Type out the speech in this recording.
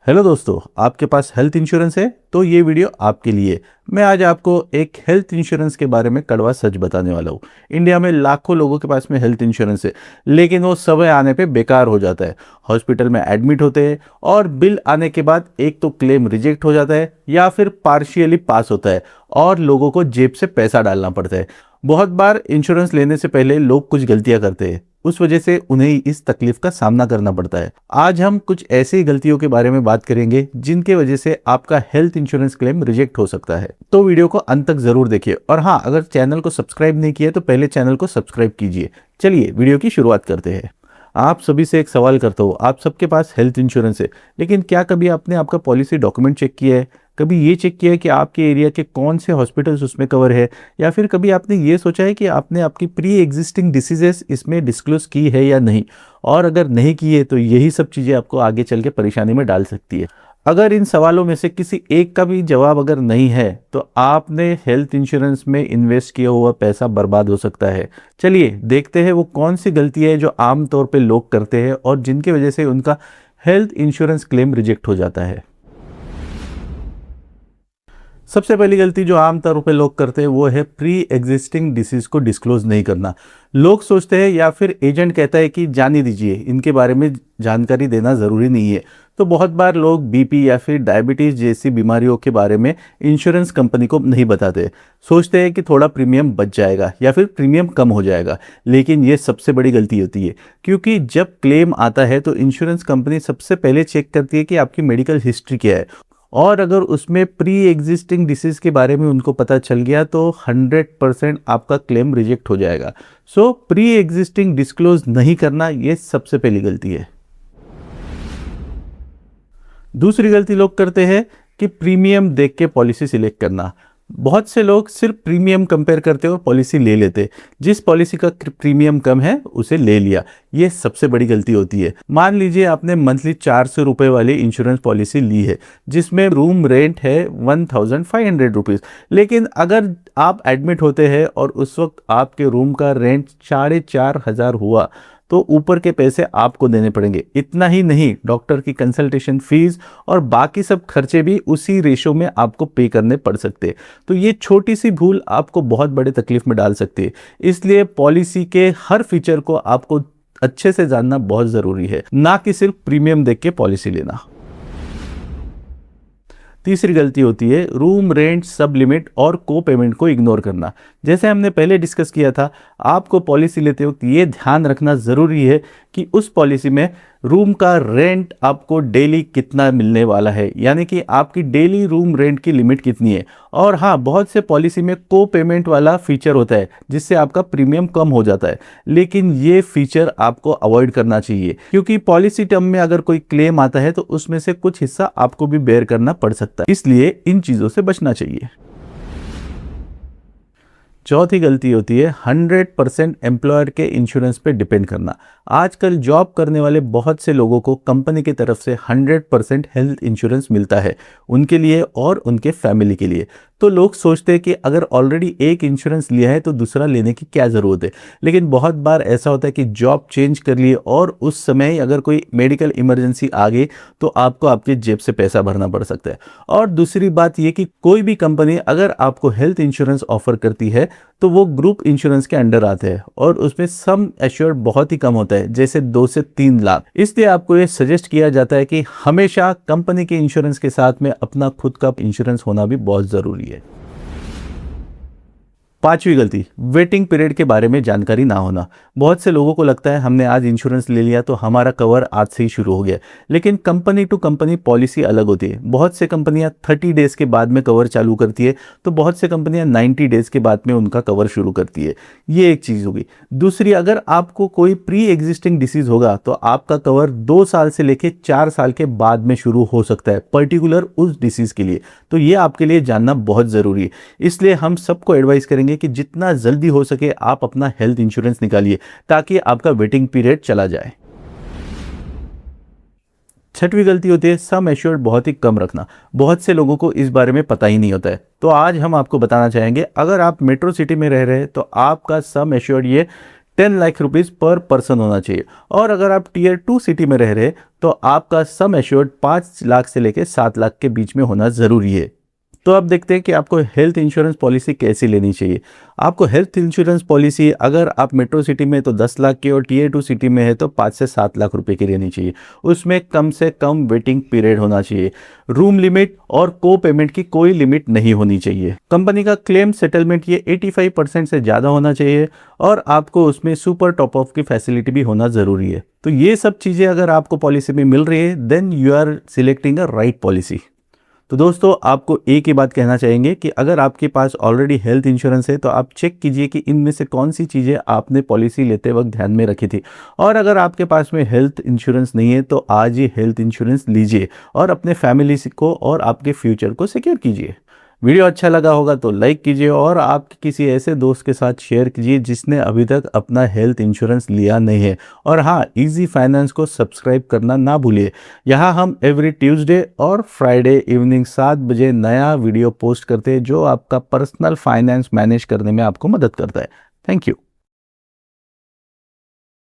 Hello दोस्तों, आपके पास health insurance है तो ये वीडियो आपके लिए। मैं आज आपको एक हेल्थ इंश्योरेंस के बारे में कड़वा सच बताने वाला हूँ। इंडिया में लाखों लोगों के पास में हेल्थ इंश्योरेंस है, लेकिन वो समय आने पे बेकार हो जाता है। हॉस्पिटल में एडमिट होते हैं और बिल आने के बाद एक तो क्लेम रिजेक्ट हो जाता है या फिर पार्शियली पास होता है और लोगों को जेब से पैसा डालना पड़ता है। बहुत बार इंश्योरेंस लेने से पहले लोग कुछ गलतियां करते हैं, उस वजह से उन्हें इस तकलीफ का सामना करना पड़ता है। आज हम कुछ ऐसी गलतियों के बारे में बात करेंगे जिनके वजह से आपका हेल्थ इंश्योरेंस क्लेम रिजेक्ट हो सकता है। तो वीडियो को अंत तक जरूर देखिए और हाँ, अगर चैनल को सब्सक्राइब नहीं किया तो पहले चैनल को सब्सक्राइब कीजिए। चलिए वीडियो की शुरुआत करते हैं। आप सभी से एक सवाल करता हूँ, आप सबके पास हेल्थ इंश्योरेंस है, लेकिन क्या कभी आपने आपका पॉलिसी डॉक्यूमेंट चेक किया है? कभी ये चेक किया है कि आपके एरिया के कौन से हॉस्पिटल्स उसमें कवर है? या फिर कभी आपने ये सोचा है कि आपने आपकी प्री एग्जिस्टिंग डिसीजेस इसमें डिस्क्लोज की है या नहीं? और अगर नहीं की है तो यही सब चीज़ें आपको आगे चल के परेशानी में डाल सकती है। अगर इन सवालों में से किसी एक का भी जवाब अगर नहीं है तो आपने हेल्थ इंश्योरेंस में इन्वेस्ट किया हुआ पैसा बर्बाद हो सकता है। चलिए देखते हैं वो कौन सी गलती है जो आमतौर पे लोग करते हैं और जिनकी वजह से उनका हेल्थ इंश्योरेंस क्लेम रिजेक्ट हो जाता है। सबसे पहली गलती जो आमतौर पे लोग करते हैं वो है प्री एग्जिस्टिंग डिसीज को डिस्क्लोज नहीं करना। लोग सोचते हैं या फिर एजेंट कहता है कि जाने दीजिए, इनके बारे में जानकारी देना ज़रूरी नहीं है। तो बहुत बार लोग बीपी या फिर डायबिटीज़ जैसी बीमारियों के बारे में इंश्योरेंस कंपनी को नहीं बताते। सोचते हैं कि थोड़ा प्रीमियम बच जाएगा या फिर प्रीमियम कम हो जाएगा, लेकिन ये सबसे बड़ी गलती होती है। क्योंकि जब क्लेम आता है तो इंश्योरेंस कंपनी सबसे पहले चेक करती है कि आपकी मेडिकल हिस्ट्री क्या है, और अगर उसमें प्री एग्जिस्टिंग डिसीज के बारे में उनको पता चल गया तो 100% आपका क्लेम रिजेक्ट हो जाएगा। सो प्री एग्जिस्टिंग डिस्क्लोज नहीं करना, ये सबसे पहली गलती है। दूसरी गलती लोग करते हैं कि प्रीमियम देख के पॉलिसी सिलेक्ट करना। बहुत से लोग सिर्फ प्रीमियम कंपेयर करते और पॉलिसी ले लेते। जिस पॉलिसी का प्रीमियम कम है उसे ले लिया, ये सबसे बड़ी गलती होती है। मान लीजिए आपने मंथली 400 रुपये वाली इंश्योरेंस पॉलिसी ली है जिसमें रूम रेंट है 1500 रुपीज़, लेकिन अगर आप एडमिट होते हैं और उस वक्त आपके रूम का रेंट 4500 हुआ तो ऊपर के पैसे आपको देने पड़ेंगे। इतना ही नहीं, डॉक्टर की कंसल्टेशन फीस और बाकी सब खर्चे भी उसी रेशो में आपको पे करने पड़ सकते हैं। तो ये छोटी सी भूल आपको बहुत बड़े तकलीफ में डाल सकती है। इसलिए पॉलिसी के हर फीचर को आपको अच्छे से जानना बहुत ज़रूरी है, ना कि सिर्फ प्रीमियम देख के पॉलिसी लेना। तीसरी गलती होती है रूम रेंट सब लिमिट और को पेमेंट को इग्नोर करना। जैसे हमने पहले डिस्कस किया था, आपको पॉलिसी लेते वक्त ये ध्यान रखना ज़रूरी है कि उस पॉलिसी में रूम का रेंट आपको डेली कितना मिलने वाला है, यानी कि आपकी डेली रूम रेंट की लिमिट कितनी है। और हाँ, बहुत से पॉलिसी में को पेमेंट वाला फीचर होता है जिससे आपका प्रीमियम कम हो जाता है, लेकिन ये फीचर आपको अवॉइड करना चाहिए क्योंकि पॉलिसी टर्म में अगर कोई क्लेम आता है तो उसमें से कुछ हिस्सा आपको भी बेयर करना पड़ सकता है, इसलिए इन चीज़ों से बचना चाहिए। चौथी गलती होती है 100% एम्प्लॉयर के इंश्योरेंस पे डिपेंड करना। आजकल जॉब करने वाले बहुत से लोगों को कंपनी की तरफ से 100% हेल्थ इंश्योरेंस मिलता है, उनके लिए और उनके फैमिली के लिए। तो लोग सोचते हैं कि अगर ऑलरेडी एक इंश्योरेंस लिया है तो दूसरा लेने की क्या ज़रूरत है, लेकिन बहुत बार ऐसा होता है कि जॉब चेंज कर लिए और उस समय अगर कोई मेडिकल इमरजेंसी आ गई तो आपको आपकी जेब से पैसा भरना पड़ सकता है। और दूसरी बात ये कि कोई भी कंपनी अगर आपको हेल्थ इंश्योरेंस ऑफर करती है तो वो ग्रुप इंश्योरेंस के अंडर आते हैं और उसमें सम एश्योर्ड बहुत ही कम होता है, जैसे 2 से 3 लाख। इसलिए आपको ये सजेस्ट किया जाता है कि हमेशा कंपनी के इंश्योरेंस के साथ में अपना खुद का इंश्योरेंस होना भी बहुत ज़रूरी है। पांचवी गलती, वेटिंग पीरियड के बारे में जानकारी ना होना। बहुत से लोगों को लगता है हमने आज इंश्योरेंस ले लिया तो हमारा कवर आज से ही शुरू हो गया, लेकिन कंपनी टू कंपनी पॉलिसी अलग होती है। बहुत से कंपनियां 30 डेज के बाद में कवर चालू करती है तो बहुत से कंपनियां 90 डेज के बाद में उनका कवर शुरू करती है। ये एक चीज़ होगी। दूसरी, अगर आपको कोई प्री एग्जिस्टिंग डिसीज होगा तो आपका कवर 2 साल से लेकर 4 साल के बाद में शुरू हो सकता है, पर्टिकुलर उस डिसीज के लिए। तो ये आपके लिए जानना बहुत ज़रूरी है। इसलिए हम सबको एडवाइस करेंगे कि जितना जल्दी हो सके आप अपना हेल्थ इंश्योरेंस निकालिए ताकि आपका वेटिंग पीरियड चला जाए। छठवीं गलती होती है सम एश्योर्ड बहुत ही कम रखना। बहुत से लोगों को इस बारे में पता ही नहीं होता है, तो आज हम आपको बताना चाहेंगे अगर आप मेट्रो सिटी में रह रहे हैं तो आपका सम एश्योर्ड ये 10 लाख रुपीस पर पर्सन होना चाहिए। और अगर आप टीयर 2 सिटी में रह रहे तो आपका सम एश्योर्ड 5 लाख से लेकर 7 लाख के बीच में होना ज़रूरी है। तो अब देखते हैं कि आपको हेल्थ इंश्योरेंस पॉलिसी कैसी लेनी चाहिए। आपको हेल्थ इंश्योरेंस पॉलिसी अगर आप मेट्रो सिटी में तो 10 लाख की और टीयर 2 सिटी में है तो 5 से 7 लाख रुपए की लेनी चाहिए। उसमें कम से कम वेटिंग पीरियड होना चाहिए। रूम लिमिट और को पेमेंट की कोई लिमिट नहीं होनी चाहिए। कंपनी का क्लेम सेटलमेंट ये 85% से ज़्यादा होना चाहिए और आपको उसमें सुपर टॉप ऑफ की फैसिलिटी भी होना ज़रूरी है। तो ये सब चीज़ें अगर आपको पॉलिसी में मिल रही है then you are selecting a right policy. तो दोस्तों आपको एक ही बात कहना चाहेंगे कि अगर आपके पास ऑलरेडी हेल्थ इंश्योरेंस है तो आप चेक कीजिए कि इनमें से कौन सी चीज़ें आपने पॉलिसी लेते वक्त ध्यान में रखी थी। और अगर आपके पास में हेल्थ इंश्योरेंस नहीं है तो आज ही हेल्थ इंश्योरेंस लीजिए और अपने फैमिली को और आपके फ्यूचर को सिक्योर कीजिए। वीडियो अच्छा लगा होगा तो लाइक कीजिए और आप किसी ऐसे दोस्त के साथ शेयर कीजिए जिसने अभी तक अपना हेल्थ इंश्योरेंस लिया नहीं है। और हाँ, इजी फाइनेंस को सब्सक्राइब करना ना भूलिए। यहाँ हम एवरी ट्यूसडे और फ्राइडे इवनिंग 7 बजे नया वीडियो पोस्ट करते हैं जो आपका पर्सनल फाइनेंस मैनेज करने में आपको मदद करता है। Thank you.